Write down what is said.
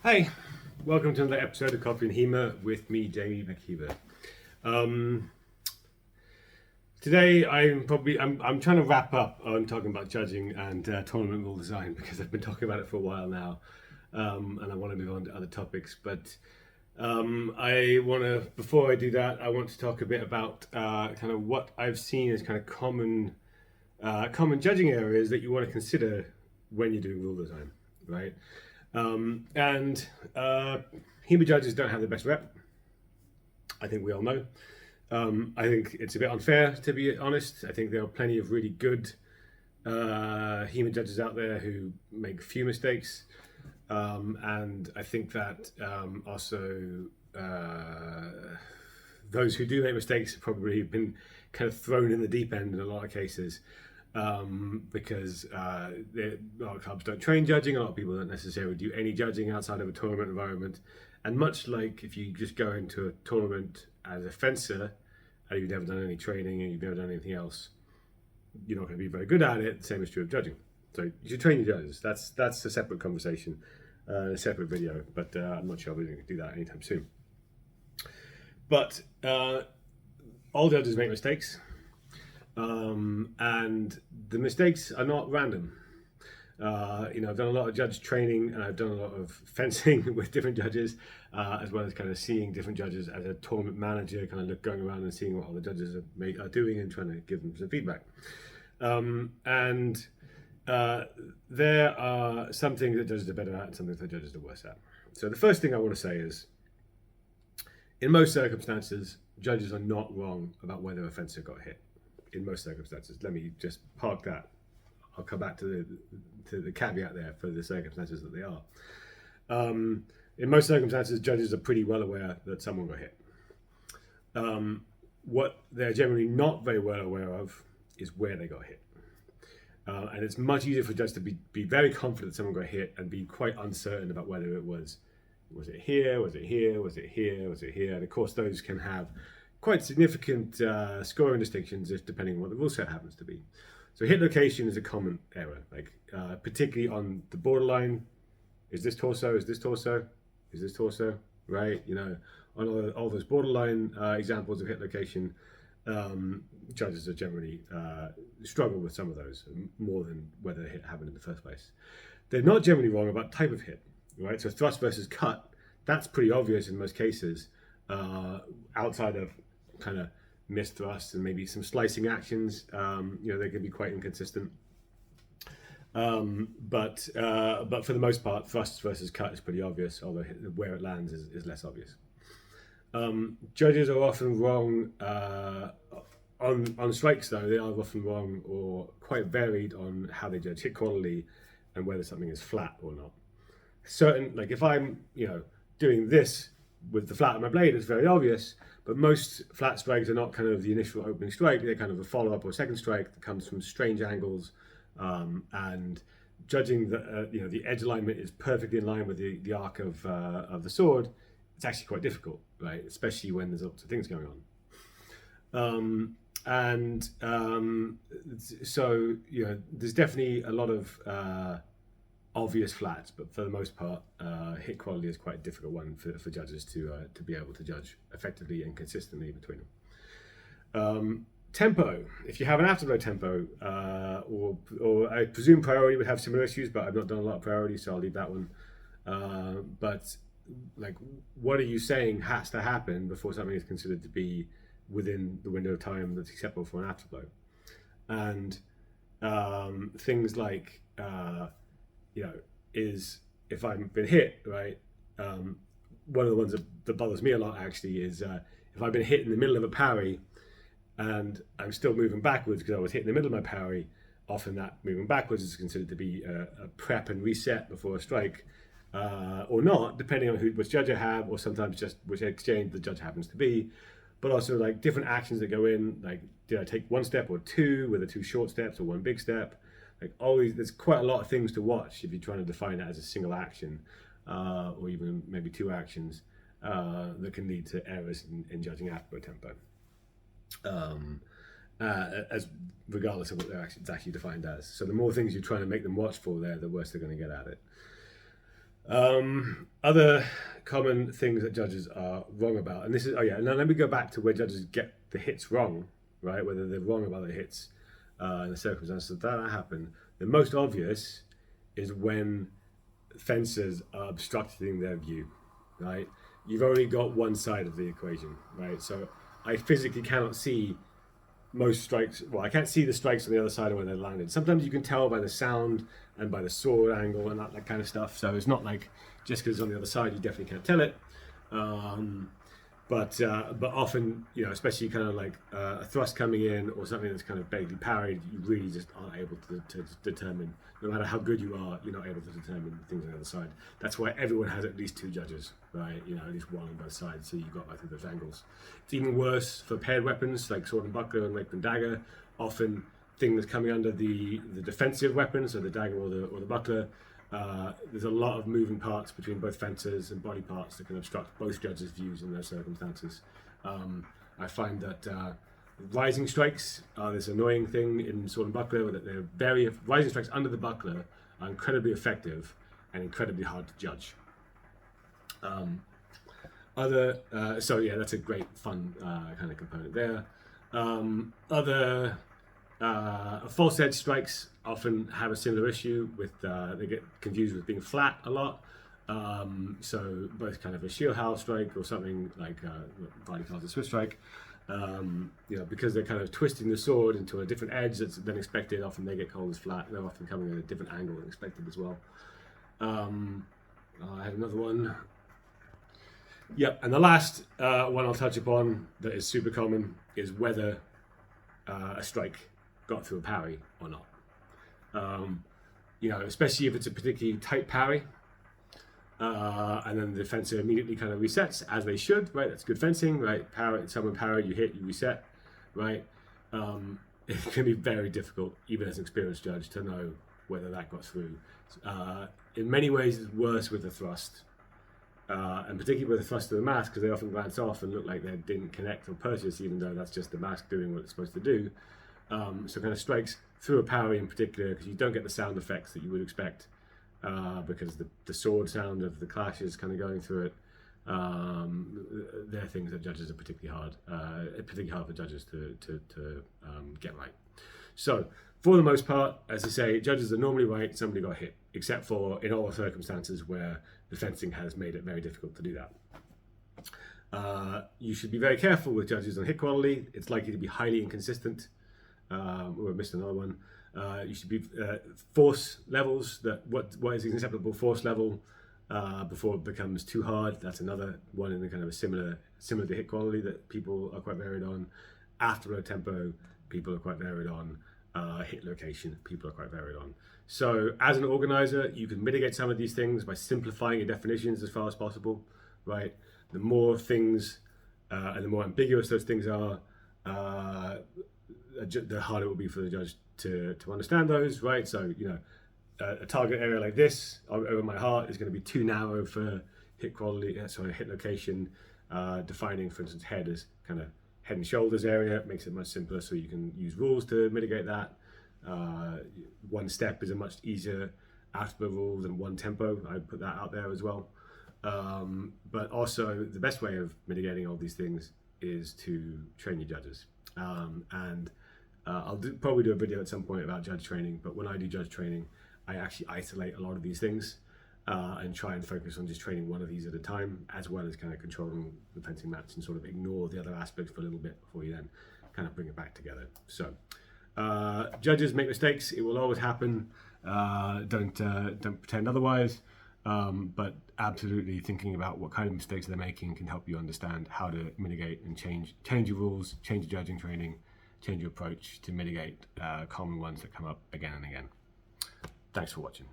Hey, welcome to another episode of Coffee HEMA with me, Jamie McKeever. Today I'm trying to wrap up on talking about judging and tournament rule design because I've been talking about it for a while now, and I want to move on to other topics. But before I do that, I want to talk a bit about kind of what I've seen as kind of common judging areas that you want to consider when you're doing rule design, right? And HEMA judges don't have the best rep. I think we all know. I think it's a bit unfair, to be honest. I think there are plenty of really good HEMA judges out there who make few mistakes. And I think that also those who do make mistakes have probably been kind of thrown in the deep end in a lot of cases. Because a lot of clubs don't train judging, a lot of people don't necessarily do any judging outside of a tournament environment. And much like if you just go into a tournament as a fencer and you've never done any training and you've never done anything else, you're not going to be very good at it. The same is true of judging. So you should train your judges. That's a separate conversation, a separate video, but I'm not sure I'll be able to do that anytime soon. But all judges make mistakes. And the mistakes are not random. I've done a lot of judge training and I've done a lot of fencing with different judges, as well as kind of seeing different judges as a tournament manager, kind of going around and seeing what all the judges are doing and trying to give them some feedback. There are some things that judges are better at and some things that judges are worse at. So the first thing I want to say is, in most circumstances, judges are not wrong about whether a fencer got hit. In most circumstances, let me just park that. I'll come back to the caveat there for the circumstances that they are. In most circumstances, judges are pretty well aware that someone got hit. What they're generally not very well aware of is where they got hit. And it's much easier for judges to be very confident that someone got hit and be quite uncertain about whether it was it here, was it here, was it here, was it here? And of course, those can have quite significant scoring distinctions depending on what the rule set happens to be. So hit location is a common error, particularly on the borderline. Is this torso? Is this torso? Is this torso? Right? On all those borderline examples of hit location, judges are generally struggle with some of those more than whether the hit happened in the first place. They're not generally wrong about type of hit, right? So thrust versus cut, that's pretty obvious in most cases, outside of kind of missed thrusts and maybe some slicing actions. They can be quite inconsistent. But for the most part, thrust versus cut is pretty obvious, although where it lands is less obvious. Judges are often wrong on strikes, though. They are often wrong or quite varied on how they judge hit quality and whether something is flat or not. If I'm doing this with the flat of my blade, it's very obvious. But most flat strikes are not kind of the initial opening strike. They're kind of a follow-up or second strike that comes from strange angles. And judging the edge alignment is perfectly in line with the arc of the sword, it's actually quite difficult, right? Especially when there's lots of things going on. So there's definitely a lot of obvious flats, but for the most part, hit quality is quite a difficult one for judges to be able to judge effectively and consistently between them. Tempo. If you have an afterblow tempo, or I presume priority would have similar issues, but I've not done a lot of priority, so I'll leave that one. But what are you saying has to happen before something is considered to be within the window of time that's acceptable for an afterblow? And things like is if I've been hit, right? One of the ones that bothers me a lot actually is if I've been hit in the middle of a parry and I'm still moving backwards because I was hit in the middle of my parry, often that moving backwards is considered to be a prep and reset before a strike, or not, depending on which judge I have, or sometimes just which exchange the judge happens to be. But also different actions that go in, did I take one step or two, were there two short steps or one big step? There's quite a lot of things to watch if you're trying to define it as a single action, or even maybe two actions that can lead to errors in judging afterblow tempo, as regardless of what it's actually defined as. So the more things you're trying to make them watch for there, the worse they're going to get at it. Other common things that judges are wrong about, and this is, oh yeah, now let me go back to where judges get the hits wrong, right? Whether they're wrong about the hits and the circumstances that happen. The most obvious is when fencers are obstructing their view, right? You've only got one side of the equation, right? So I physically cannot see most strikes. Well, I can't see the strikes on the other side of where they're landed. Sometimes you can tell by the sound and by the sword angle and that kind of stuff. So it's not like just because it's on the other side, you definitely can't tell it. But often, you know, especially kind of like a thrust coming in or something that's kind of vaguely parried, you really just aren't able to determine. No matter how good you are, you're not able to determine things on the other side. That's why everyone has at least two judges, right? You know, at least one on both sides, so you've got both of those angles. It's even worse for paired weapons like sword and buckler and rapier and dagger. Often, things coming under the defensive weapons, so the dagger or the buckler. There's a lot of moving parts between both fencers and body parts that can obstruct both judges' views in those circumstances. I find that rising strikes are this annoying thing in sword and buckler, that rising strikes under the buckler are incredibly effective and incredibly hard to judge. So yeah, that's a great fun kind of component there. False edge strikes often have a similar issue with they get confused with being flat a lot. So both kind of a shield howl strike or something like Varney calls a Swiss strike. You know, because they're kind of twisting the sword into a different edge that's than expected. Often they get called as flat. They're often coming at a different angle than expected as well. I had another one. Yep, and the last one I'll touch upon that is super common is whether a strike got through a parry or not. You know, especially if it's a particularly tight parry, and then the fencer immediately kind of resets as they should, right? That's good fencing, right? Someone parry, you hit, you reset, right? It can be very difficult, even as an experienced judge, to know whether that got through. In many ways, it's worse with the thrust. And particularly with the thrust of the mask, because they often glance off and look like they didn't connect or purchase, even though that's just the mask doing what it's supposed to do. So kind of strikes through a parry in particular, because you don't get the sound effects that you would expect, because the sword sound of the clash is kind of going through it. They're things that judges are particularly hard for judges to get right. So for the most part, as I say, judges are normally right, somebody got hit, except for in all circumstances where the fencing has made it very difficult to do that. You should be very careful with judges on hit quality. It's likely to be highly inconsistent. I missed another one. You should be force levels, that what is an acceptable force level before it becomes too hard. That's another one in the kind of a similar to hit quality that people are quite varied on. Afterload tempo, people are quite varied on. Hit location, people are quite varied on. So as an organizer, you can mitigate some of these things by simplifying your definitions as far as possible, right? The more things and the more ambiguous those things are, the harder it will be for the judge to understand those, right? So, you know, a target area like this over my heart is going to be too narrow for hit quality, hit location. Defining, for instance, head as kind of head and shoulders area makes it much simpler, so you can use rules to mitigate that. One step is a much easier after rule than one tempo. I put that out there as well. But also the best way of mitigating all these things is to train your judges. I'll probably do a video at some point about judge training, but when I do judge training, I actually isolate a lot of these things and try and focus on just training one of these at a time, as well as kind of controlling the fencing match and sort of ignore the other aspects for a little bit before you then kind of bring it back together. So judges make mistakes. It will always happen. Don't pretend otherwise. But absolutely thinking about what kind of mistakes they're making can help you understand how to mitigate and change your rules, change your judging training, change your approach to mitigate common ones that come up again and again. Thanks for watching.